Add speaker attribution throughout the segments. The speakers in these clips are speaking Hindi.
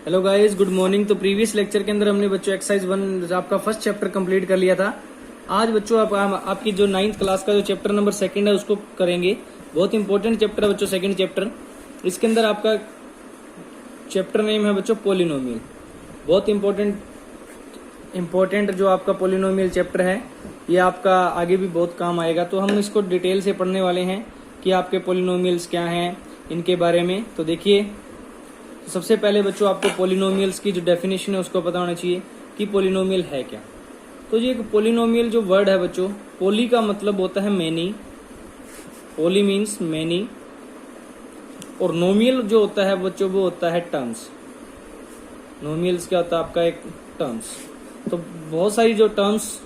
Speaker 1: Hello guys, good morning. तो प्रीवियस लेक्चर के अंदर हमने बच्चों एक्सरसाइज 1 आपका फर्स्ट चैप्टर कंप्लीट कर लिया था। आज बच्चों आपकी जो 9th क्लास का जो चैप्टर नंबर 2 है उसको करेंगे। बहुत इंपॉर्टेंट चैप्टर है बच्चों, सेकंड चैप्टर। इसके अंदर आपका चैप्टर नेम है बच्चों पोलिनोमियल। बहुत इंपॉर्टेंट जो आपका पोलिनोमियल चैप्टर है, ये आपका आगे भी बहुत काम आएगा। तो हम इसको डिटेल से पढ़ने वाले हैं कि आपके पोलिनोमियल्स क्या हैं, इनके बारे में। तो देखिए, सबसे पहले बच्चों आपको पोलिनोमियल्स की जो डेफिनेशन है उसको पता होना चाहिए कि पोलिनोमियल है क्या। तो ये पोलिनोमियल जो वर्ड है बच्चों, पोली का मतलब होता है मैनी, पोली मीन्स मैनी, और नोमियल जो होता है बच्चों वो होता है टर्म्स। नोमियल्स क्या होता है आपका एक टर्म्स। तो बहुत सारी जो टर्म्स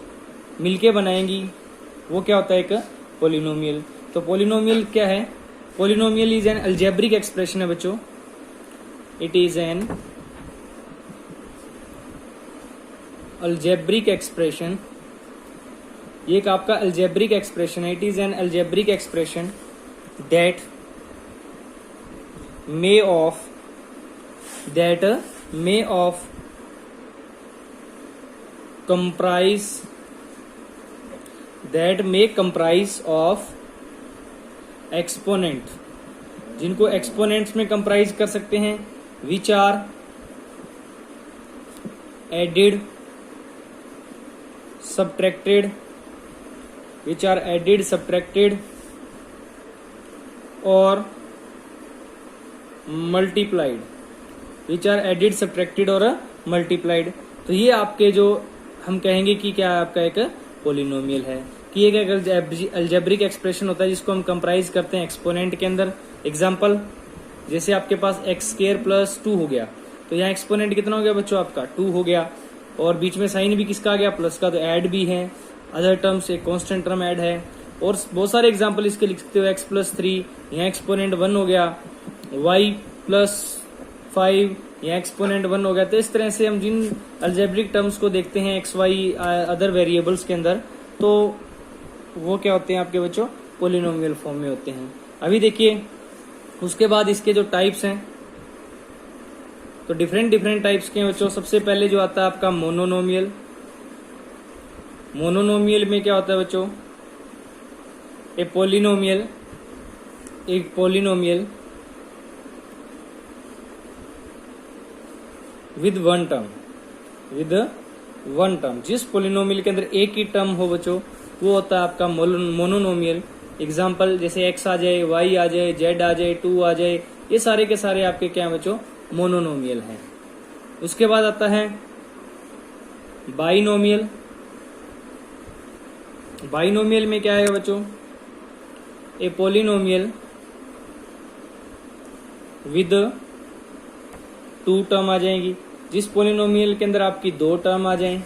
Speaker 1: मिलके बनाएंगी वो क्या होता है एक पोलिनोमियल। तो पोलिनोमियल क्या है? Polynomial is an algebraic expression है बच्चों। It is an algebraic expression। ये एक आपका algebraic expression है। It is an algebraic expression that may comprise of exponent, जिनको एक्सपोनेंट्स में कंप्राइज कर सकते हैं, which are added, subtracted, और multiplied, multiplied। तो ये आपके जो हम कहेंगे कि क्या आपका एक पोलिनोमियल है, कि एक अलजेब्रिक एक्सप्रेशन होता है जिसको हम कंप्राइज करते हैं एक्सपोनेंट के अंदर। एग्जाम्पल, जैसे आपके पास x² + 2 हो गया, तो यहाँ एक्सपोनेंट कितना हो गया बच्चों आपका 2 हो गया, और बीच में साइन भी किसका आ गया, प्लस का, तो ऐड भी है। अदर टर्म्स एक कांस्टेंट टर्म ऐड है, और बहुत सारे एग्जांपल इसके लिख सकते हो। x + 3 यहाँ एक्सपोनेंट 1 हो गया, y + 5 यहाँ एक्सपोनेंट 1 हो गया। तो इस तरह से हम जिन अलजेब्रिक टर्म्स को देखते हैं x y अदर वेरिएबल्स के अंदर, तो वो क्या होते हैं आपके बच्चों, पोलिनोमियल फॉर्म में होते हैं। अभी देखिए, उसके बाद इसके जो टाइप्स हैं, तो डिफरेंट टाइप्स के हैं बच्चों। सबसे पहले जो आता है आपका मोनोनोमियल। मोनोनोमियल में क्या होता है बच्चों, एक पोलिनोमियल विद वन टर्म। जिस पोलिनोमियल के अंदर एक ही टर्म हो बच्चों, वो होता है आपका मोनोनोमियल। एग्जाम्पल, जैसे x आ जाए, y आ जाए, z आ जाए, 2 आ जाए, ये सारे के सारे आपके क्या है बच्चों, मोनोनोमियल हैं। उसके बाद आता है बाइनोमियल। बाइनोमियल में क्या है बच्चों, ए पोलिनोमियल विद 2 टर्म आ जाएंगी। जिस पोलिनोमियल के अंदर आपकी 2 टर्म आ जाएं,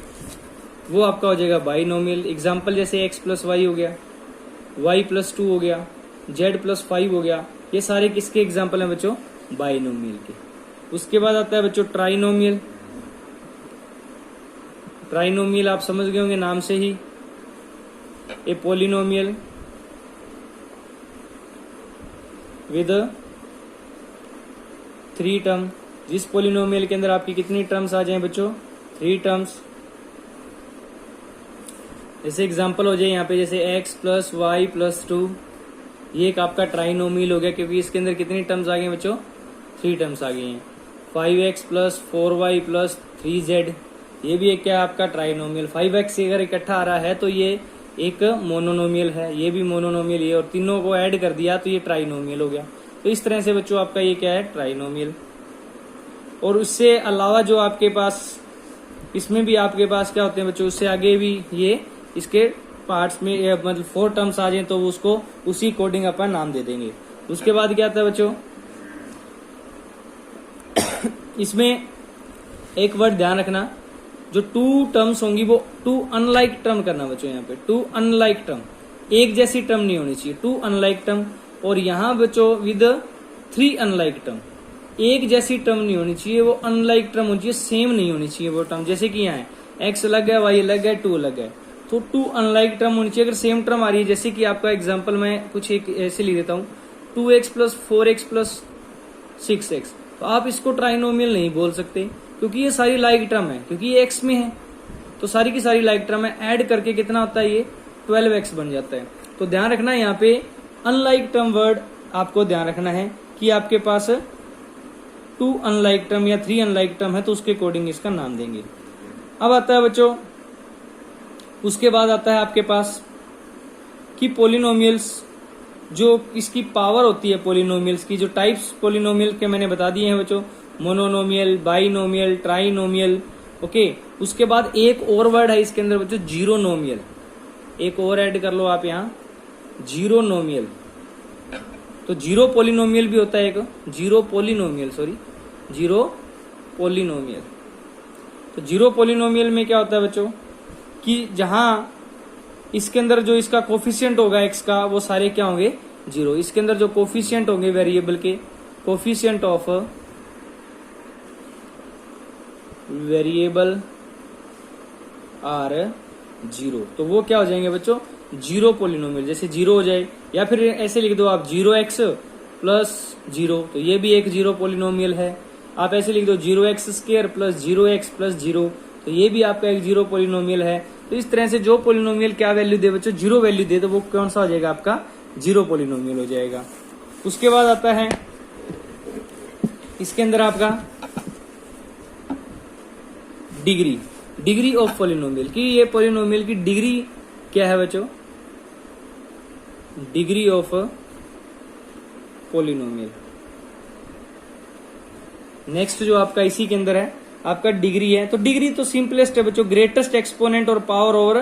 Speaker 1: वो आपका हो जाएगा बाइनोमियल। एग्जाम्पल, जैसे x + y हो गया, y + 2 हो गया, z + 5 हो गया। ये सारे किसके एग्जाम्पल हैं बच्चों, बाइनोमियल के। उसके बाद आता है बच्चों ट्राइनोमियल। ट्राइनोमियल आप समझ गए होंगे नाम से ही, ए पोलिनोमियल विद 3 टर्म। जिस पोलिनोमियल के अंदर आपकी कितनी टर्म्स आ जाए बच्चों, 3 टर्म्स। जैसे एग्जाम्पल हो जाए यहाँ पे, जैसे x + y + 2, ये एक आपका ट्राइनोमियल हो गया, क्योंकि इसके अंदर कितनी टर्म्स आ गई बच्चों, 3 टर्म्स आ गई हैं। 5x + 4y + 3z, ये भी एक क्या आपका ट्राइनोमियल। 5x अगर इकट्ठा आ रहा है तो ये एक मोनोनोमियल है, ये भी मोनोनोमियल है, और तीनों को ऐड कर दिया तो ये ट्राइनोमियल हो गया। तो इस तरह से बच्चों आपका ये क्या है, ट्राइनोमियल। और उससे अलावा जो आपके पास, इसमें भी आपके पास क्या होते हैं बच्चों, उससे आगे भी ये इसके पार्ट्स में मतलब 4 टर्म्स आ जाए तो उसको उसी कोडिंग अपन नाम दे देंगे। उसके बाद क्या आता है बच्चों, इसमें एक वर्ड ध्यान रखना, जो 2 टर्म्स होंगी वो 2 अनलाइक टर्म करना बच्चों। यहाँ पे 2 अनलाइक टर्म, एक जैसी टर्म नहीं होनी चाहिए, 2 अनलाइक टर्म। और यहाँ बच्चों विद 3 अनलाइक टर्म, एक जैसी टर्म नहीं होनी चाहिए, वो अनलाइक टर्म होनी चाहिए, सेम नहीं होनी चाहिए वो टर्म। जैसे कि यहाँ है x अलग है, y अलग है, 2 अलग है, तो 2 अनलाइक टर्म होनी चाहिए। अगर सेम टर्म आ रही है, जैसे कि आपका एग्जांपल मैं कुछ एक ऐसे लिख देता हूँ, 2x + 4x + 6x, तो आप इसको ट्राइनोमियल नहीं बोल सकते, क्योंकि ये सारी लाइक टर्म है, क्योंकि ये एक्स में है, तो सारी की सारी लाइक टर्म है, ऐड करके कितना होता है, ये 12x बन जाता है। तो ध्यान रखना यहाँ पे अनलाइक टर्म वर्ड आपको ध्यान रखना है कि आपके पास 2 अनलाइक टर्म या 3 अनलाइक टर्म है, तो उसके अकॉर्डिंग इसका नाम देंगे। अब आता है बच्चों, उसके बाद आता है आपके पास कि पोलिनोमियल्स, जो इसकी पावर होती है पोलिनोमियल्स की, जो टाइप्स पोलिनोमियल के मैंने बता दिए हैं बच्चों, मोनोनोमियल, बाइनोमियल, ट्राइनोमियल। ओके, उसके बाद एक और वर्ड है इसके अंदर बच्चों, जीरोनोमियल। एक और ऐड कर लो आप यहाँ, जीरोनोमियल। तो जीरो पोलिनोमियल भी होता है एक, zero polynomial, sorry, zero polynomial. तो जीरो पोलिनोमियल में क्या होता है बच्चों कि जहां इसके अंदर जो इसका कोफिशिएंट होगा एक्स का, वो सारे क्या होंगे, जीरो। इसके अंदर जो कोफिशिएंट होंगे वेरिएबल के, coefficient of variable are zero, तो वो क्या हो जाएंगे बच्चों, जीरो पोलिनोमियल। जैसे जीरो हो जाए, या फिर ऐसे लिख दो आप 0x प्लस जीरो, तो ये भी एक जीरो पोलिनोमियल है। आप ऐसे लिख दो 0x² plus 0x plus zero, तो ये भी आपका एक जीरो पोलिनोमियल है। तो इस तरह से जो पोलिनोमियल क्या वैल्यू दे बच्चों, जीरो वैल्यू दे, तो वो कौन सा हो जाएगा, आपका जीरो पोलिनोमियल हो जाएगा। उसके बाद आता है इसके अंदर आपका डिग्री, डिग्री ऑफ पोलिनोमियल, कि ये पोलिनोमियल की डिग्री क्या है बच्चों, डिग्री ऑफ पोलिनोमियल। नेक्स्ट जो आपका इसी के अंदर है आपका डिग्री है। तो डिग्री तो सिंपलेस्ट है बच्चों, ग्रेटेस्ट एक्सपोनेंट और power over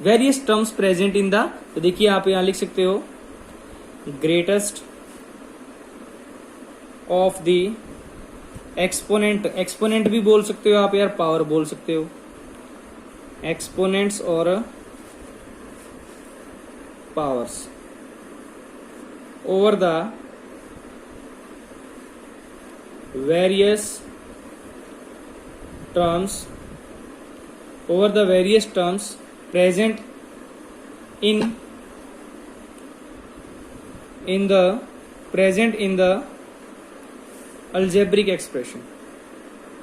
Speaker 1: various terms present in the, तो देखिए आप यहां लिख सकते हो greatest of the exponent, exponent भी बोल सकते हो आप यार, पावर बोल सकते हो, एक्सपोनेंट्स और powers over the various terms, over the various terms present in the algebraic expression,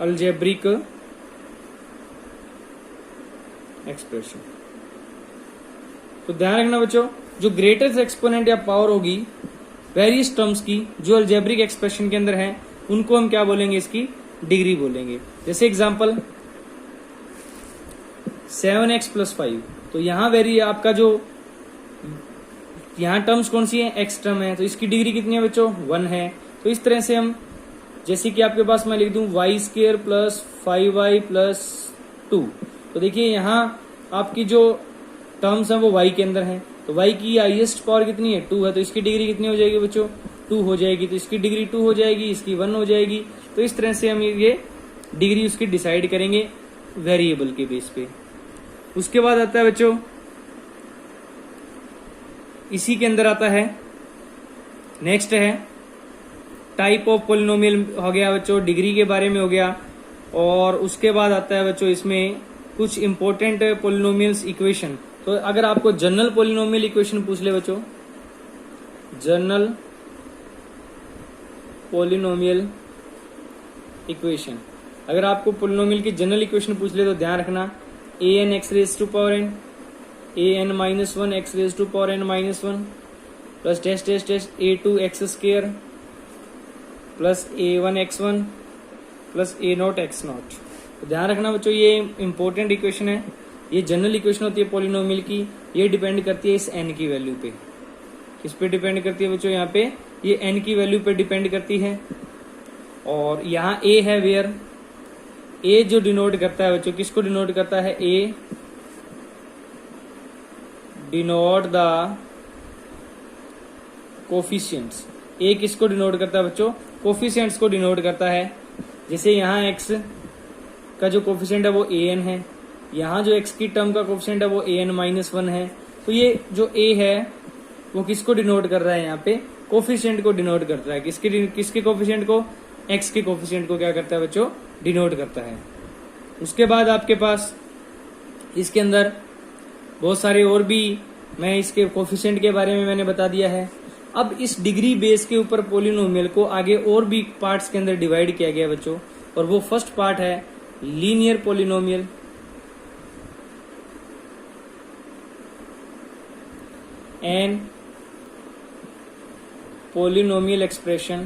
Speaker 1: algebraic expression। तो ध्यान रखना बच्चों, जो ग्रेटेस्ट एक्सपोनेंट या पावर होगी वेरियस टर्म्स की, जो अल्जेब्रिक एक्सप्रेशन के अंदर है, उनको हम क्या बोलेंगे, इसकी डिग्री बोलेंगे। जैसे एग्जांपल 7x प्लस 5, तो यहां वेरी आपका जो यहां टर्म्स कौन सी है, x टर्म है, तो इसकी डिग्री कितनी है बच्चों, 1 है। तो इस तरह से हम, जैसे कि आपके पास मैं लिख दूं y² प्लस 5y प्लस 2, तो देखिए यहां आपकी जो टर्म्स है वो y के अंदर है, तो y की हाईएस्ट पावर कितनी है, 2 है, तो इसकी डिग्री कितनी हो जाएगी बच्चों, 2 हो जाएगी। तो इसकी डिग्री 2 हो जाएगी, इसकी 1 हो जाएगी। तो इस तरह से हम ये डिग्री उसकी डिसाइड करेंगे वेरिएबल के बेस पे। उसके बाद आता है बच्चों, इसी के अंदर आता है नेक्स्ट है टाइप ऑफ पोलिनोमियल, हो गया बच्चों, डिग्री के बारे में हो गया। और उसके बाद आता है बच्चों इसमें कुछ इंपॉर्टेंट पोलिनोमियल्स इक्वेशन। तो अगर आपको जनरल पोलिनोमियल इक्वेशन पूछ ले बच्चों, जनरल पोलिनोमियल इक्वेशन, अगर आपको पोलिनोमियल की जनरल इक्वेशन पूछ ले तो ध्यान रखना an x raise to power n, an minus 1 x raise to power n minus 1 plus test test test a2 x square plus a1 x1 plus a0 x0। तो ध्यान रखना बच्चों, ये इंपॉर्टेंट इक्वेशन है, ये जनरल इक्वेशन होती है पोलिनोमियल की। ये डिपेंड करती है इस n की वैल्यू पे। किस पे डिपेंड करती है बच्चों, यहाँ पे ये n की वैल्यू पे डिपेंड करती है। और यहाँ a है, वेयर a जो डिनोट करता है बच्चों, किसको डिनोट करता है, a denote the coefficients. a किसको डिनोट करता है बच्चों, कोफिशिएंट्स को डिनोट करता है। जैसे यहाँ x का जो कोफिशिएंट है वो an है, यहाँ जो x की टर्म का कोफिशिएंट है वो an माइनस 1 है। तो ये जो a है वो किसको डिनोट कर रहा है, यहाँ पे कोफिशिएंट को डिनोट करता है। किसके कोफिशिएंट को, x के कोफिशिएंट को क्या करता है बच्चों, डिनोट करता है। उसके बाद आपके पास इसके अंदर बहुत सारे और भी, मैं इसके कोफिशिएंट के बारे में मैंने बता दिया है। अब इस डिग्री बेस के ऊपर पोलिनोमियल को आगे और भी पार्ट्स के अंदर डिवाइड किया गया बच्चों, और वो फर्स्ट पार्ट है linear polynomial, and polynomial expression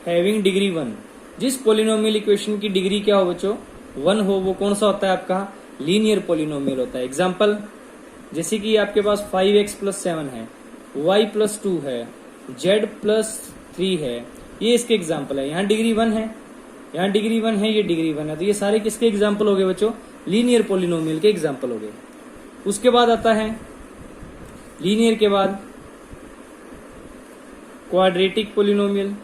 Speaker 1: having degree 1। जिस पोलिनोमियल इक्वेशन की डिग्री क्या हो बच्चों, 1 हो, वो कौन सा होता है आपका लीनियर पोलिनोमियल होता है। एग्जाम्पल, जैसे कि आपके पास 5x + 7 है, y + 2 है, z + 3 है, ये इसके एग्जाम्पल है। यहाँ डिग्री 1 है, यहाँ डिग्री 1 है, ये डिग्री 1 है, तो ये सारे किसके एग्जाम्पल हो गए बच्चों, लीनियर पोलिनोमियल के एग्जाम्पल हो गए। उसके बाद आता है लीनियर के बाद क्वाड्रेटिक पोलिनोमियल,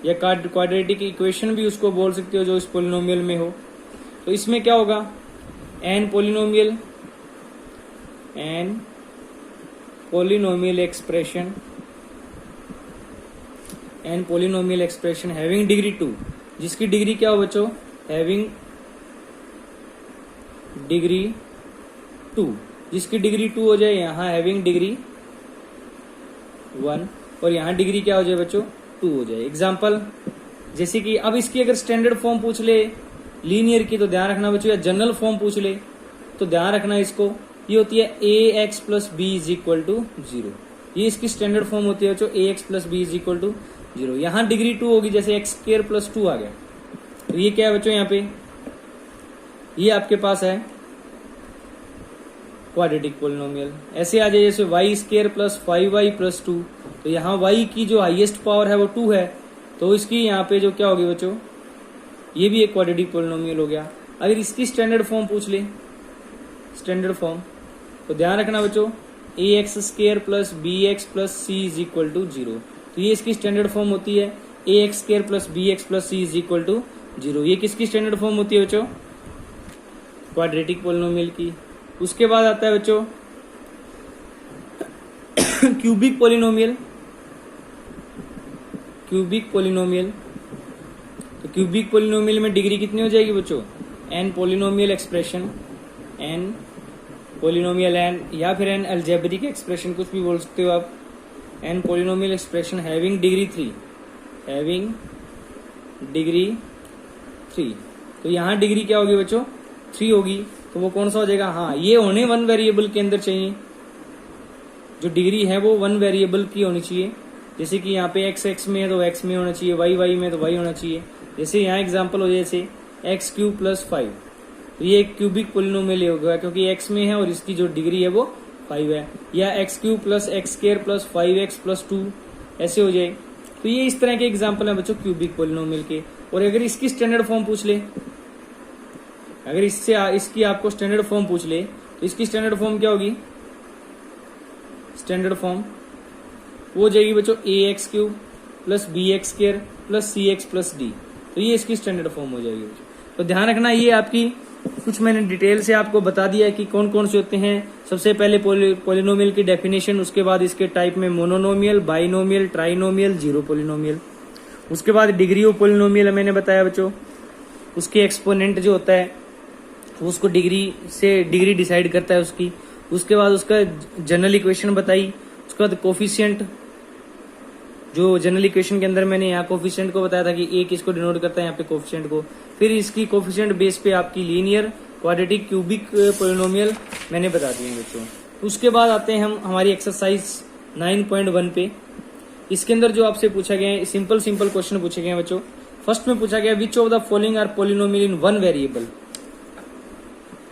Speaker 1: या क्वाड्रेटिक इक्वेशन भी उसको बोल सकते हो जो इस पोलिनोमियल में हो। तो इसमें क्या होगा, an polynomial expression having degree 2, जिसकी डिग्री क्या हो बच्चों, हैविंग डिग्री 2, जिसकी डिग्री 2 हो जाए, यहाँ हैविंग डिग्री 1, और यहाँ डिग्री क्या हो जाए बच्चों, 2 हो जाए। एग्जाम्पल, जैसे कि अब इसकी अगर स्टैंडर्ड फॉर्म पूछ ले लीनियर की तो ध्यान रखना बच्चों, या जनरल फॉर्म पूछ ले तो ध्यान रखना इसको, ये होती है ax + b = 0। ये इसकी स्टैंडर्ड फॉर्म होती है बच्चों, ax + b = 0। यहाँ डिग्री 2 होगी, जैसे x² + 2 आ गया, तो ये क्या है बच्चों, यहाँ पे ये आपके पास है क्वाड्रेटिक पोलिनोमियल। ऐसे आ जाए जैसे y² + 5y + 2, तो यहाँ y की जो हाईएस्ट पावर है वो 2 है, तो इसकी यहाँ पे जो क्या होगी बच्चों, ये भी एक क्वाड्रेटिक पोलिनोमियल हो गया। अगर इसकी स्टैंडर्ड फॉर्म पूछ ले, स्टैंडर्ड फॉर्म, तो ध्यान रखना बच्चों, ax² + bx + c = 0, तो ये इसकी स्टैंडर्ड फॉर्म होती है ax² + bx + c = 0। ये किसकी स्टैंडर्ड फॉर्म होती है बच्चों, क्वाड्रेटिक पोलिनोमियल की। उसके बाद आता है बच्चों क्यूबिक पोलिनोमियल। तो क्यूबिक पोलिनोमियल में डिग्री कितनी हो जाएगी बच्चों, एन पोलिनोमियल एक्सप्रेशन, या फिर एन अलजेब्रिक एक्सप्रेशन, कुछ भी बोल सकते हो आप, an polynomial expression having degree 3। तो यहाँ डिग्री क्या होगी बच्चों, 3 होगी, तो वो कौन सा हो जाएगा, हाँ ये होने 1 वेरिएबल के अंदर चाहिए, जो डिग्री है वो 1 वेरिएबल की होनी चाहिए। जैसे कि यहाँ पे x में है तो x में होना चाहिए, y में तो y होना चाहिए। जैसे यहाँ एग्जांपल हो जाए, जैसे x³ + 5, तो ये क्यूबिक पोलिनोमियल होगा क्योंकि x में है और इसकी जो डिग्री है वो 5 है। या x³ + x² + 5x + 2 ऐसे हो जाए। तो ये इस तरह के एग्जाम्पल है बच्चों क्यूबिक पोलिनोमियल के। और अगर इसकी स्टैंडर्ड फॉर्म पूछ ले, अगर इसकी आपको स्टैंडर्ड फॉर्म पूछ ले, तो इसकी स्टैंडर्ड फॉर्म क्या होगी, स्टैंडर्ड फॉर्म वो हो जाएगी बच्चों ax³ + bx² + cx + d। तो ये इसकी स्टैंडर्ड फॉर्म हो जाएगी बच्चों। तो ध्यान रखना, ये आपकी कुछ मैंने डिटेल से आपको बता दिया है कि कौन कौन से होते हैं। सबसे पहले पोलिनोमियल की डेफिनेशन, उसके बाद इसके टाइप में monomial, binomial, trinomial, zero polynomial. उसके बाद डिग्री ऑफ पोलिनोमियल मैंने बताया बच्चों, उसके एक्सपोनेंट जो होता है उसको डिग्री डिसाइड करता है उसकी। उसके बाद उसका जनरल इक्वेशन बताई। उसके बाद कोफिशिएंट, जो जनरल इक्वेशन के अंदर मैंने यहाँ कोफिशिएंट को बताया था कि एक इसको डिनोट करता है यहाँ पे कोफिशिएंट को। फिर इसकी कोफिशिएंट बेस पे आपकी लीनियर, क्वाड्रेटिक, क्यूबिक पोलिनोमियल मैंने बता दिए बच्चों। उसके बाद आते हैं हम हमारी एक्सरसाइज 9.1 पे। इसके अंदर जो आपसे पूछा गया है, सिंपल क्वेश्चन पूछे गए हैं बच्चों। फर्स्ट में पूछा गया which of the following are polynomial in 1 variable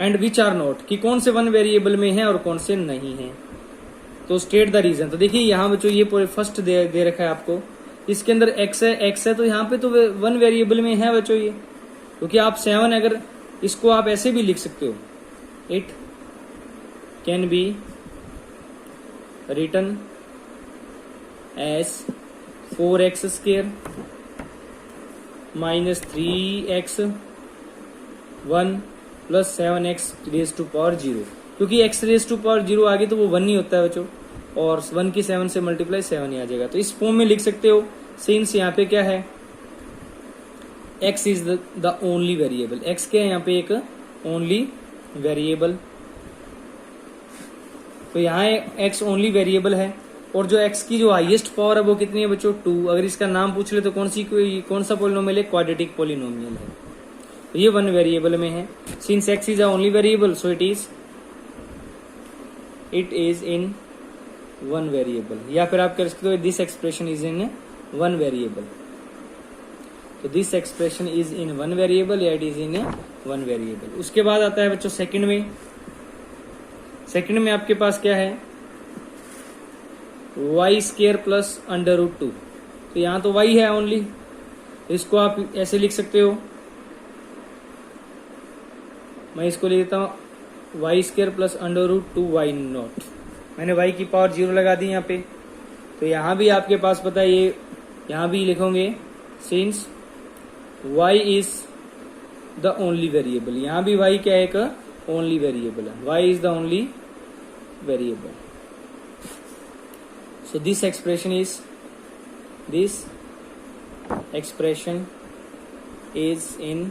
Speaker 1: and which are not, कि कौन से 1 वेरिएबल में है और कौन से नहीं है। तो स्टेट द रीजन। तो देखिए यहाँ बच्चों ये फर्स्ट दे रखा है आपको, इसके अंदर x है तो यहाँ पे तो 1 वेरिएबल में है बच्चों ये, क्योंकि आप 7 अगर इसको आप ऐसे भी लिख सकते हो, it can be written as 4x² - 3x 1 + 7x⁻0, क्योंकि x⁻0 आगे तो वो 1 ही होता है बच्चों, और 1 की 7 से मल्टीप्लाई 7 ही आ जाएगा। तो इस फॉर्म में लिख सकते हो। सिंस यहाँ पे क्या है, x is the only variable, x क्या है यहाँ पे एक ओनली वेरिएबल। तो यहाँ x ओनली वेरिएबल है, और जो x की जो हाईएस्ट पावर है वो कितनी है बच्चों 2। अगर इसका नाम पूछ ले तो कौन सा पोलिनोमियल है, क्वाड्रेटिक पोलिनोमियल है। तो ये 1 वेरिएबल में है। Since x is a only variable so it is in 1 variable, या फिर आप कह सकते हो this expression is in 1 variable. तो this expression is in 1 variable या इट इज इन 1 वेरिएबल। उसके बाद आता है बच्चों सेकंड में। सेकंड में आपके पास क्या है, y² प्लस √2। तो यहां तो y है ओनली, इसको आप ऐसे लिख सकते हो, मैं इसको लिख देता हूं y² प्लस √2y0। मैंने y की पावर 0 लगा दी यहाँ पे। तो यहाँ भी आपके पास पता है, ये यहाँ भी लिखोगे since y is the only variable. यहाँ भी y क्या है, एक ओनली वेरिएबल है, y is the only variable. So this expression is in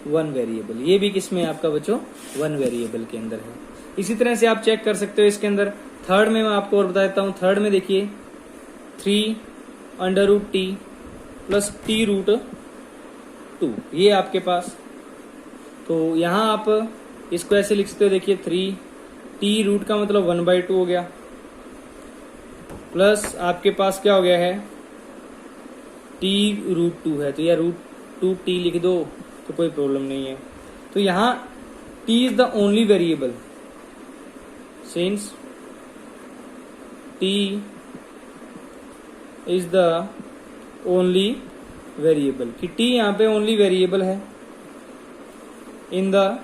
Speaker 1: 1 variable. ये भी किसमें आपका बच्चों 1 वेरिएबल के अंदर है। इसी तरह से आप चेक कर सकते हो इसके अंदर। थर्ड में मैं आपको और बता देता हूं। थर्ड में देखिए 3√t प्लस t√2 ये आपके पास। तो यहां आप इसको ऐसे लिख सकते हो, देखिए 3t रूट का मतलब 1/2 हो गया, प्लस आपके पास क्या हो गया है t√2 है, तो यह √2t लिख दो तो कोई प्रॉब्लम नहीं है। तो यहां t is the only variable, since t is the only variable, कि t यहां पे ओनली वेरिएबल है इन द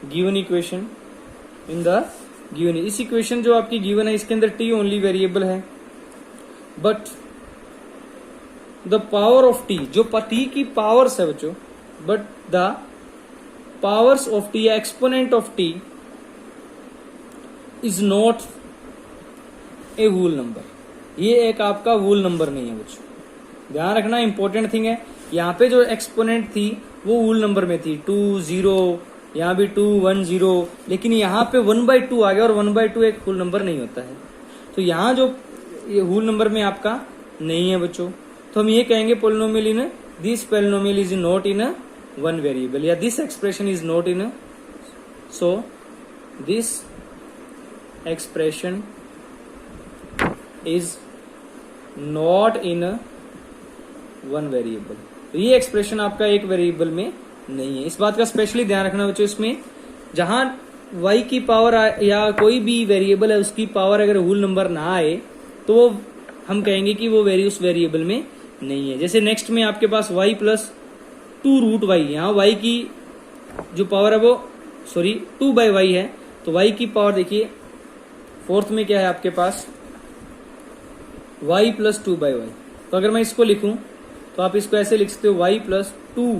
Speaker 1: गिवन इक्वेशन। इस इक्वेशन जो आपकी गिवन है इसके अंदर t ओनली वेरिएबल है, but the power of t, जो t की पावर्स है बच्चों, but the powers of t या exponent of t is not a whole number. ये एक आपका होल नंबर नहीं है बच्चों, ध्यान रखना, इंपॉर्टेंट थिंग है। यहाँ पे जो एक्सपोनेंट थी वो होल नंबर में थी, 2 0, यहाँ भी 2 1 0, लेकिन यहाँ पे 1/2 आ गया, और 1/2 एक होल नंबर नहीं होता है। तो यहाँ जो ये होल नंबर में आपका नहीं है बच्चों, तो हम ये कहेंगे polynomial in this polynomial is not in 1 variable, या this expression is not in, so this expression is not in 1 variable. तो ये एक्सप्रेशन आपका एक वेरिएबल में नहीं है। इस बात का स्पेशली ध्यान रखना बच्चों, इसमें जहां y की पावर या कोई भी वेरिएबल है उसकी पावर अगर होल नंबर ना आए तो वो हम कहेंगे कि वो उस वेरिएबल में नहीं है। जैसे नेक्स्ट में आपके पास y प्लस 2√y, यहाँ y की जो पावर है वो 2/y है, तो y की पावर देखिए फोर्थ में क्या है आपके पास y प्लस 2/y। तो अगर मैं इसको लिखूं तो आप इसको ऐसे लिख सकते हो y प्लस 2,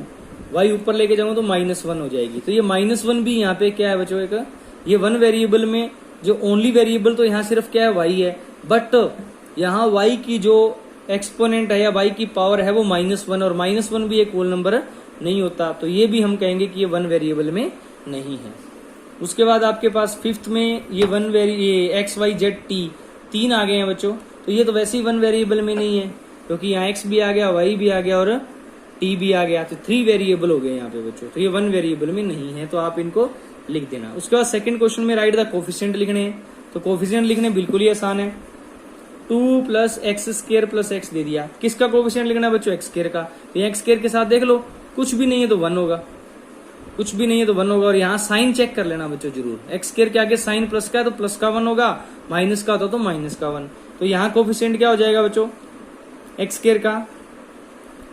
Speaker 1: y ऊपर लेके जाऊंगा तो -1 हो जाएगी। तो ये -1 भी यहाँ पे क्या है बच्चों, एक ये 1 वेरिएबल में जो ओनली वेरिएबल तो यहाँ सिर्फ क्या है y है, बट यहाँ y की जो एक्सपोनेंट है या y की पावर है वो -1, और -1 भी एक होल नंबर नहीं होता, तो ये भी हम कहेंगे कि ये 1 वेरिएबल में नहीं है। उसके बाद आपके पास फिफ्थ में ये x y z t 3 आ गए हैं बच्चों, तो ये तो वैसे ही 1 वेरिएबल में नहीं है, क्योंकि यहाँ x भी आ गया, y भी आ गया और t भी आ गया, तो 3 वेरिएबल हो गए यहाँ पे बच्चों, तो ये 1 वेरिएबल में नहीं है, तो आप इनको लिख देना। उसके बाद सेकंड क्वेश्चन में राइट द कोफिशिएंट लिखने हैं, तो कोफिशिएंट लिखने बिल्कुल ही आसान है। 2 प्लस x² प्लस x दे दिया, किसका कोफिशिएंट लिखना है बच्चों, x² का। तो x² के साथ देख लो, कुछ भी नहीं है तो 1 होगा, कुछ भी नहीं है तो 1 होगा, और यहाँ साइन चेक कर लेना बच्चों जरूर। x² के आगे साइन प्लस का है तो प्लस का 1 होगा, माइनस का होता तो माइनस का 1। तो यहाँ कोफिशिएंट क्या हो जाएगा बच्चों x² का।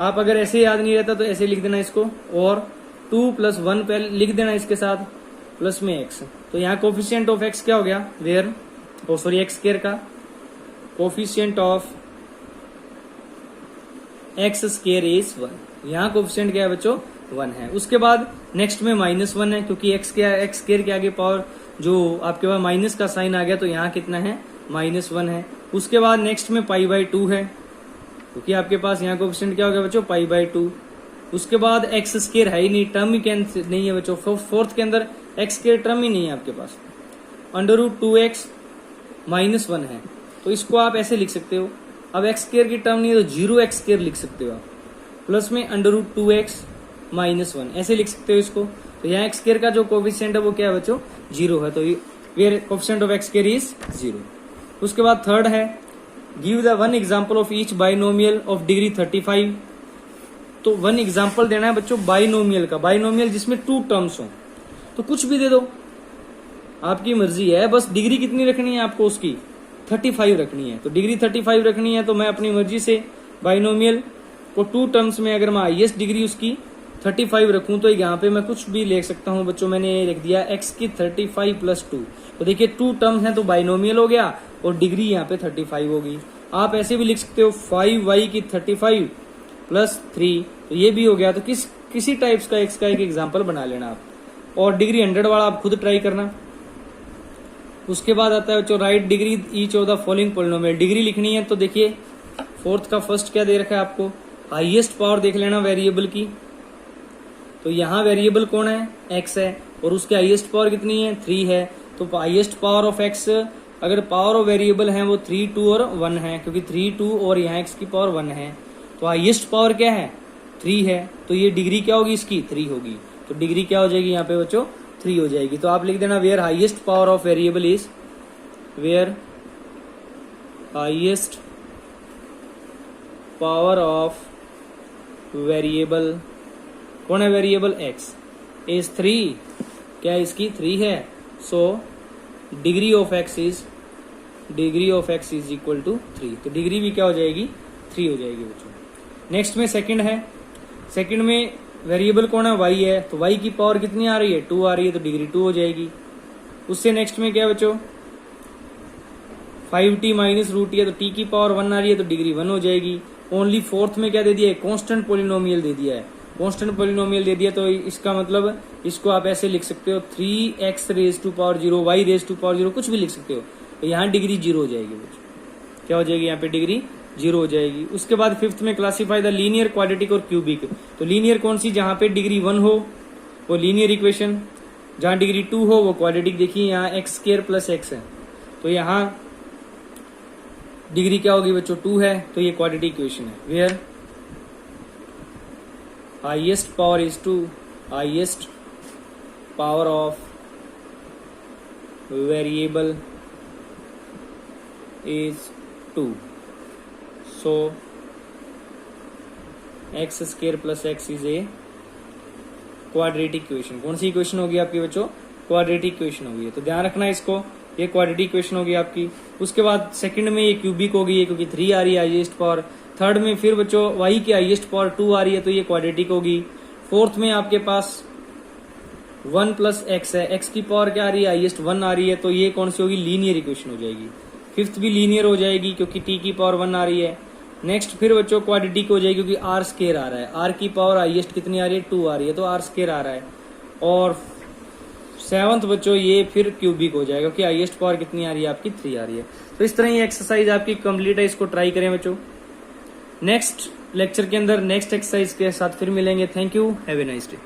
Speaker 1: आप अगर ऐसे याद नहीं रहता तो ऐसे लिख देना इसको, और 2 प्लस 1 पहले लिख देना इसके साथ, प्लस में x। तो यहाँ कोफिशिएंट ऑफ x क्या हो गया, वेयर x² का कोफिशिएंट ऑफ x² इज 1। यहाँ कोफिशिएंट क्या है बच्चों 1 है। उसके बाद नेक्स्ट में -1 है, क्योंकि x² के आगे पावर जो आपके पास माइनस का साइन आ गया, तो यहाँ कितना है -1 है। उसके बाद नेक्स्ट में π/2 है, क्योंकि आपके पास यहाँ कोफिशिएंट क्या हो गया बच्चों π/2, उसके बाद एक्स स्केयर है ही नहीं, टर्म ही नहीं है बच्चों। फोर्थ के अंदर एक्स स्केयर टर्म ही नहीं है आपके पास। अंडर रूट 2x -1 है, तो इसको आप ऐसे लिख सकते हो। अब एक्स स्केयर की टर्म नहीं है तो 0x स्केयर लिख सकते हो आप, प्लस में अंडर रूट 2x -1 ऐसे लिख सकते हो इसको। तो यहाँ एक्स स्केयर का जो कोफिशिएंट है वो क्या है बच्चों, 0 है, तो where coefficient of x square is 0। उसके बाद थर्ड है, give the one example of each binomial of degree 35। तो वन एग्जाम्पल देना है बच्चों बाइनोमियल का, बाइनोमियल जिसमें 2 टर्म्स हो, तो कुछ भी दे दो, आपकी मर्जी है। बस डिग्री कितनी रखनी है आपको, उसकी 35 रखनी है। तो डिग्री 35 रखनी है, तो मैं अपनी मर्जी से बाइनोमियल को 2 टर्म्स में अगर मैं हाईएस्ट डिग्री उसकी 35 रखूं तो यहाँ पे मैं कुछ भी लिख सकता हूं बच्चों। मैंने लिख दिया x की 35 + 2, तो देखिए 2 टर्म है तो बाइनोमियल हो गया और डिग्री यहाँ पे 35 होगी। आप ऐसे भी लिख सकते हो 5y की 35 + 3, तो ये भी हो गया। तो किसी टाइप्स का x का एक एग्जाम्पल बना लेना आप, और डिग्री 100 वाला आप खुद ट्राई करना। उसके बाद आता है बच्चों right degree each of the following polynomial. Degree लिखनी है तो देखिए फोर्थ का फर्स्ट क्या दे रखा है आपको, हाईएस्ट पावर देख लेना वेरिएबल की। तो यहाँ वेरिएबल कौन है, x है, और उसके हाईएस्ट पावर कितनी है, 3 है। तो हाईएस्ट पावर ऑफ x, अगर पावर ऑफ वेरिएबल है वो 3, 2 और 1 है, क्योंकि 3, 2 और यहाँ x की पावर 1 है, तो हाईएस्ट पावर क्या है, 3 है। तो ये डिग्री क्या होगी इसकी, 3 होगी। तो डिग्री क्या हो जाएगी यहाँ पे बच्चों, 3 हो जाएगी। तो आप लिख देना where highest power of variable is, where highest power of variable, कौन है वेरिएबल, x इज 3, क्या इसकी 3 है। So degree of x is equal to 3, तो डिग्री भी क्या हो जाएगी, 3 हो जाएगी बच्चों। नेक्स्ट में सेकंड है, सेकंड में वेरिएबल कौन है, y है, तो y की पावर कितनी आ रही है, 2 आ रही है, तो डिग्री 2 हो जाएगी। उससे नेक्स्ट में क्या बच्चों, 5t - रूट है, तो t की पावर 1 आ रही है, तो डिग्री 1 हो जाएगी। ओनली फोर्थ में क्या दे दिया है, कॉन्स्टेंट पोलिनोमियल दे दिया है, कॉन्स्टेंट पोलिनोमियल दे दिया। तो इसका मतलब इसको आप ऐसे लिख सकते हो 3x raise to power 0, y raise to power 0, कुछ भी लिख सकते हो। तो यहाँ डिग्री 0 हो जाएगी बच्चों, क्या हो जाएगी यहाँ पे, डिग्री 0 हो जाएगी। उसके बाद फिफ्थ में क्लासीफाई द लीनियर, क्वाड्रेटिक और क्यूबिक। तो लीनियर कौन सी, जहां पे डिग्री 1 हो वो लीनियर इक्वेशन, जहां डिग्री 2 हो वो क्वाड्रेटिक। देखिए यहाँ x² + x है, तो यहाँ डिग्री क्या होगी बच्चों, 2 है, तो ये क्वाड्रेटिक इक्वेशन है। Where highest power is 2, highest power of variable is 2, so x² + x is a quadratic equation. कौन सी इक्वेशन होगी आपकी बच्चों, क्वाड्रेटिक इक्वेशन होगी। तो ध्यान रखना इसको, ये क्वाड्रेटिक इक्वेशन होगी आपकी। उसके बाद सेकंड में ये क्यूबिक होगी, ये क्योंकि 3 आ रही है हाईएस्ट पावर। थर्ड में फिर बच्चों y की हाईएस्ट पावर 2 आ रही है, तो ये क्वाड्रेटिक होगी। फोर्थ में आपके पास 1 + x है, x की पावर क्या आ रही है, हाईएस्ट 1 आ रही है, तो ये कौन सी होगी, लीनियर इक्वेशन हो जाएगी। फिफ्थ भी लीनियर हो जाएगी क्योंकि t की पावर 1 आ रही है। नेक्स्ट फिर बच्चों क्वाड्रेटिक हो जाएगी क्योंकि r² आ रहा है, r की पावर हाईएस्ट कितनी आ रही है, 2 आ रही है, तो r² आ रहा है। और सेवंथ बच्चों ये फिर क्यूबिक हो जाएगा क्योंकि हाईएस्ट पावर कितनी आ रही है आपकी, 3 आ रही है। तो इस तरह ये एक्सरसाइज आपकी कंप्लीट है, इसको ट्राई करें बच्चों। नेक्स्ट लेक्चर के अंदर नेक्स्ट एक्सरसाइज के साथ फिर मिलेंगे। Thank you, have a nice day.